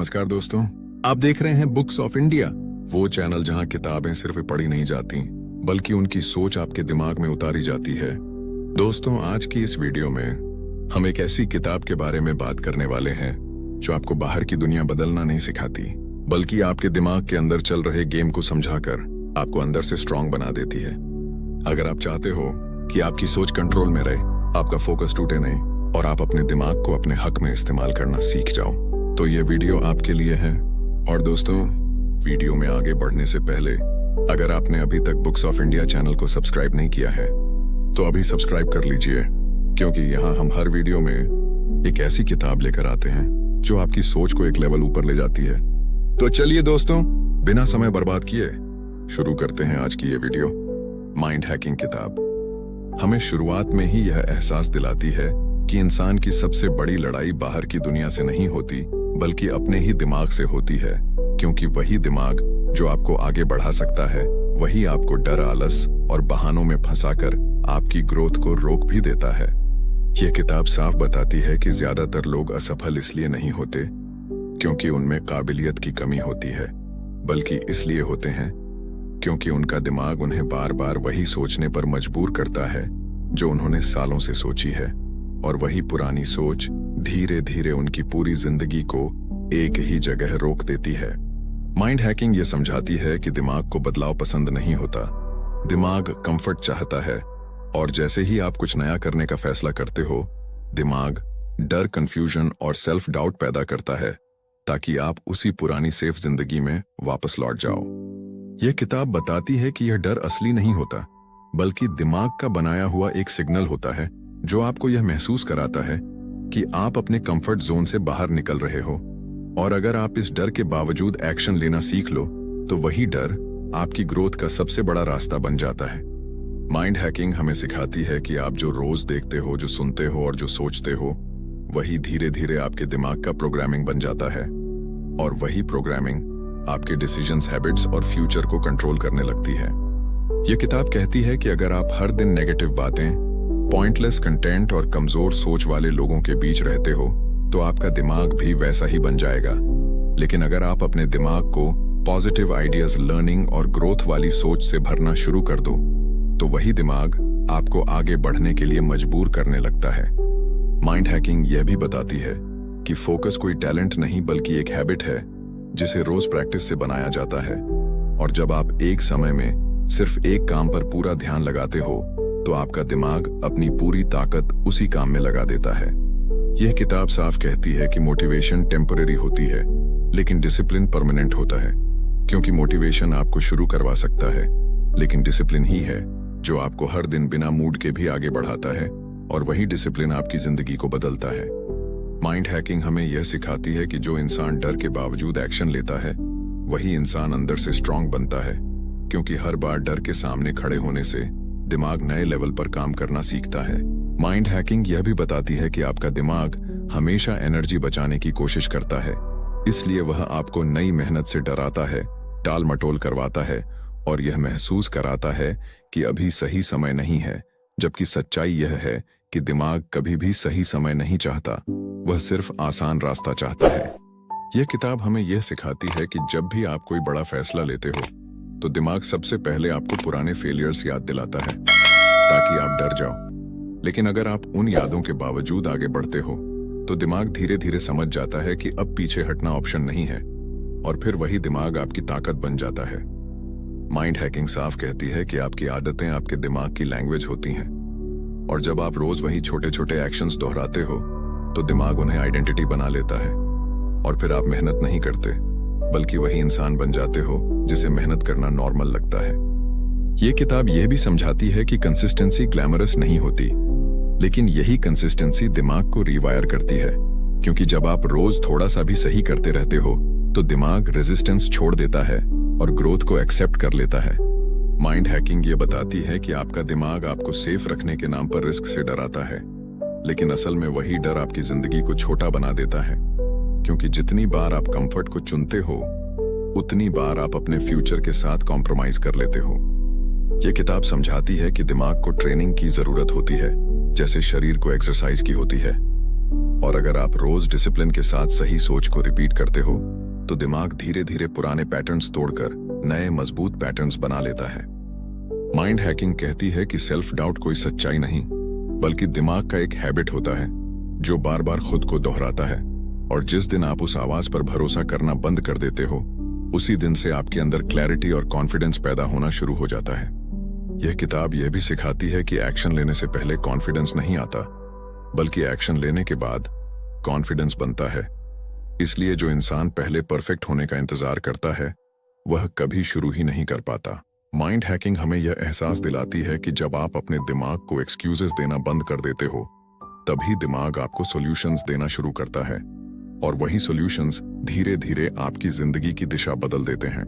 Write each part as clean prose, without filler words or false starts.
नमस्कार दोस्तों, आप देख रहे हैं बुक्स ऑफ इंडिया, वो चैनल जहां किताबें सिर्फ पढ़ी नहीं जाती बल्कि उनकी सोच आपके दिमाग में उतारी जाती है। दोस्तों, आज की इस वीडियो में हम एक ऐसी किताब के बारे में बात करने वाले हैं जो आपको बाहर की दुनिया बदलना नहीं सिखाती बल्कि आपके दिमाग के अंदर चल रहे गेम को समझाकर आपको अंदर से स्ट्रांग बना देती है। अगर आप चाहते हो कि आपकी सोच कंट्रोल में रहे, आपका फोकस टूटे नहीं और आप अपने दिमाग को अपने हक में इस्तेमाल करना सीख जाओ, तो ये वीडियो आपके लिए है। और दोस्तों, वीडियो में आगे बढ़ने से पहले अगर आपने अभी तक बुक्स ऑफ इंडिया चैनल को सब्सक्राइब नहीं किया है तो अभी सब्सक्राइब कर लीजिए, क्योंकि यहाँ हम हर वीडियो में एक ऐसी किताब लेकर आते हैं जो आपकी सोच को एक लेवल ऊपर ले जाती है। तो चलिए दोस्तों, बिना समय बर्बाद किए शुरू करते हैं आज की ये वीडियो। माइंड हैकिंग किताब हमें शुरुआत में ही यह एहसास दिलाती है कि इंसान की सबसे बड़ी लड़ाई बाहर की दुनिया से नहीं होती बल्कि अपने ही दिमाग से होती है, क्योंकि वही दिमाग जो आपको आगे बढ़ा सकता है वही आपको डर, आलस और बहानों में फंसाकर आपकी ग्रोथ को रोक भी देता है। यह किताब साफ बताती है कि ज्यादातर लोग असफल इसलिए नहीं होते क्योंकि उनमें काबिलियत की कमी होती है, बल्कि इसलिए होते हैं क्योंकि उनका दिमाग उन्हें बार बार वही सोचने पर मजबूर करता है जो उन्होंने सालों से सोची है, और वही पुरानी सोच धीरे धीरे उनकी पूरी जिंदगी को एक ही जगह रोक देती है। माइंड हैकिंग ये समझाती है कि दिमाग को बदलाव पसंद नहीं होता, दिमाग कंफर्ट चाहता है, और जैसे ही आप कुछ नया करने का फैसला करते हो, दिमाग डर, कंफ्यूजन और सेल्फ डाउट पैदा करता है ताकि आप उसी पुरानी सेफ जिंदगी में वापस लौट जाओ। यह किताब बताती है कि यह डर असली नहीं होता बल्कि दिमाग का बनाया हुआ एक सिग्नल होता है जो आपको यह महसूस कराता है कि आप अपने कंफर्ट जोन से बाहर निकल रहे हो, और अगर आप इस डर के बावजूद एक्शन लेना सीख लो तो वही डर आपकी ग्रोथ का सबसे बड़ा रास्ता बन जाता है। माइंड हैकिंग हमें सिखाती है कि आप जो रोज देखते हो, जो सुनते हो और जो सोचते हो, वही धीरे धीरे आपके दिमाग का प्रोग्रामिंग बन जाता है, और वही प्रोग्रामिंग आपके डिसीजंस, हैबिट्स और फ्यूचर को कंट्रोल करने लगती है। यह किताब कहती है कि अगर आप हर दिन नेगेटिव बातें, पॉइंटलेस कंटेंट और कमजोर सोच वाले लोगों के बीच रहते हो तो आपका दिमाग भी वैसा ही बन जाएगा। लेकिन अगर आप अपने दिमाग को पॉजिटिव आइडियाज, लर्निंग और ग्रोथ वाली सोच से भरना शुरू कर दो तो वही दिमाग आपको आगे बढ़ने के लिए मजबूर करने लगता है। माइंड हैकिंग यह भी बताती है कि फोकस कोई टैलेंट नहीं बल्कि एक हैबिट है जिसे रोज प्रैक्टिस से बनाया जाता है, और जब आप एक समय में सिर्फ एक काम पर पूरा ध्यान लगाते हो तो आपका दिमाग अपनी पूरी ताकत उसी काम में लगा देता है। यह किताब साफ कहती है कि मोटिवेशन टेम्पररी होती है लेकिन डिसिप्लिन परमानेंट होता है, क्योंकि मोटिवेशन आपको शुरू करवा सकता है लेकिन डिसिप्लिन ही है जो आपको हर दिन बिना मूड के भी आगे बढ़ाता है, और वही डिसिप्लिन आपकी जिंदगी को बदलता है। माइंड हैकिंग हमें यह सिखाती है कि जो इंसान डर के बावजूद एक्शन लेता है वही इंसान अंदर से स्ट्रांग बनता है, क्योंकि हर बार डर के सामने खड़े होने से दिमाग नए लेवल पर काम करना सीखता है। माइंड हैकिंग यह भी बताती है कि आपका दिमाग हमेशा एनर्जी बचाने की कोशिश करता है, इसलिए वह आपको नई मेहनत से डराता है, टाल मटोल करवाता है और यह महसूस कराता है कि अभी सही समय नहीं है, जबकि सच्चाई यह है कि दिमाग कभी भी सही समय नहीं चाहता, वह सिर्फ आसान रास्ता चाहता है। यह किताब हमें यह सिखाती है कि जब भी आप कोई बड़ा फैसला लेते हो तो दिमाग सबसे पहले आपको पुराने फेलियर्स याद दिलाता है ताकि आप डर जाओ, लेकिन अगर आप उन यादों के बावजूद आगे बढ़ते हो तो दिमाग धीरे धीरे समझ जाता है कि अब पीछे हटना ऑप्शन नहीं है, और फिर वही दिमाग आपकी ताकत बन जाता है। माइंड हैकिंग साफ कहती है कि आपकी आदतें आपके दिमाग की लैंग्वेज होती हैं, और जब आप रोज वही छोटे छोटे एक्शंस दोहराते हो तो दिमाग उन्हें आइडेंटिटी बना लेता है, और फिर आप मेहनत नहीं करते बल्कि वही इंसान बन जाते हो जिसे मेहनत करना नॉर्मल लगता है। यह किताब यह भी समझाती है कि कंसिस्टेंसी ग्लैमरस नहीं होती, लेकिन यही कंसिस्टेंसी दिमाग को रिवायर करती है, क्योंकि जब आप रोज थोड़ा सा भी सही करते रहते हो तो दिमाग रेजिस्टेंस छोड़ देता है और ग्रोथ को एक्सेप्ट कर लेता है। माइंड हैकिंग ये बताती है कि आपका दिमाग आपको सेफ रखने के नाम पर रिस्क से डराता है, लेकिन असल में वही डर आपकी जिंदगी को छोटा बना देता है, क्योंकि जितनी बार आप कंफर्ट को चुनते हो उतनी बार आप अपने फ्यूचर के साथ कॉम्प्रोमाइज कर लेते हो। यह किताब समझाती है कि दिमाग को ट्रेनिंग की जरूरत होती है जैसे शरीर को एक्सरसाइज की होती है। और अगर आप रोज डिसिप्लिन के साथ सही सोच को रिपीट करते हो तो दिमाग धीरे धीरे पुराने पैटर्न्स तोड़कर नए मजबूत पैटर्न्स बना लेता है। माइंड हैकिंग कहती है कि सेल्फ डाउट कोई सच्चाई नहीं बल्कि दिमाग का एक हैबिट होता है जो बार बार खुद को दोहराता है, और जिस दिन आप उस आवाज पर भरोसा करना बंद कर देते हो उसी दिन से आपके अंदर क्लैरिटी और कॉन्फिडेंस पैदा होना शुरू हो जाता है। यह किताब यह भी सिखाती है कि एक्शन लेने से पहले कॉन्फिडेंस नहीं आता बल्कि एक्शन लेने के बाद कॉन्फिडेंस बनता है। इसलिए जो इंसान पहले परफेक्ट होने का इंतजार करता है वह कभी शुरू ही नहीं कर पाता। माइंड हैकिंग हमें यह एहसास दिलाती है कि जब आप अपने दिमाग को एक्सक्यूजेस देना बंद कर देते हो तभी दिमाग आपको सॉल्यूशंस देना शुरू करता है, और वही सॉल्यूशंस धीरे धीरे आपकी जिंदगी की दिशा बदल देते हैं।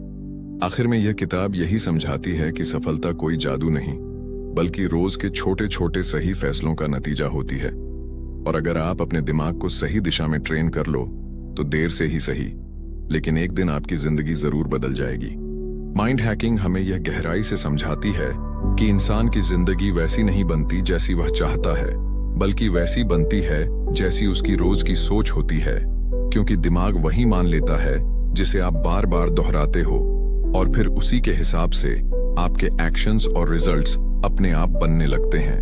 आखिर में यह किताब यही समझाती है कि सफलता कोई जादू नहीं बल्कि रोज के छोटे छोटे सही फैसलों का नतीजा होती है, और अगर आप अपने दिमाग को सही दिशा में ट्रेन कर लो तो देर से ही सही लेकिन एक दिन आपकी जिंदगी जरूर बदल जाएगी। माइंड हैकिंग हमें यह गहराई से समझाती है कि इंसान की जिंदगी वैसी नहीं बनती जैसी वह चाहता है बल्कि वैसी बनती है जैसी उसकी रोज की सोच होती है, क्योंकि दिमाग वही मान लेता है जिसे आप बार बार दोहराते हो और फिर उसी के हिसाब से आपके एक्शंस और रिजल्ट्स अपने आप बनने लगते हैं।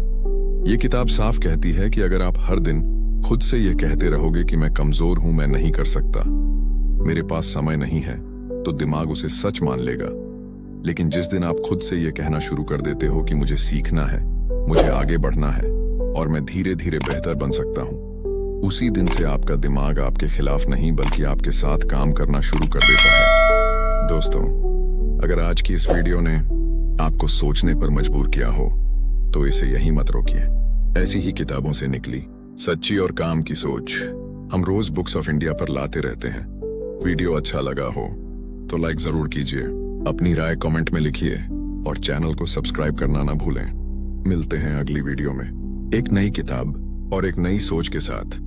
ये किताब साफ कहती है कि अगर आप हर दिन खुद से ये कहते रहोगे कि मैं कमजोर हूं, मैं नहीं कर सकता, मेरे पास समय नहीं है, तो दिमाग उसे सच मान लेगा। लेकिन जिस दिन आप खुद से ये कहना शुरू कर देते हो कि मुझे सीखना है, मुझे आगे बढ़ना है और मैं धीरे धीरे बेहतर बन सकता हूं, उसी दिन से आपका दिमाग आपके खिलाफ नहीं बल्कि आपके साथ काम करना शुरू कर देता है। दोस्तों, अगर आज की इस वीडियो ने आपको सोचने पर मजबूर किया हो तो इसे यहीं मत रोकिए। ऐसी ही किताबों से निकली सच्ची और काम की सोच हम रोज बुक्स ऑफ इंडिया पर लाते रहते हैं। वीडियो अच्छा लगा हो तो लाइक जरूर कीजिए, अपनी राय कमेंट में लिखिए और चैनल को सब्सक्राइब करना ना भूलें। मिलते हैं अगली वीडियो में एक नई किताब और एक नई सोच के साथ।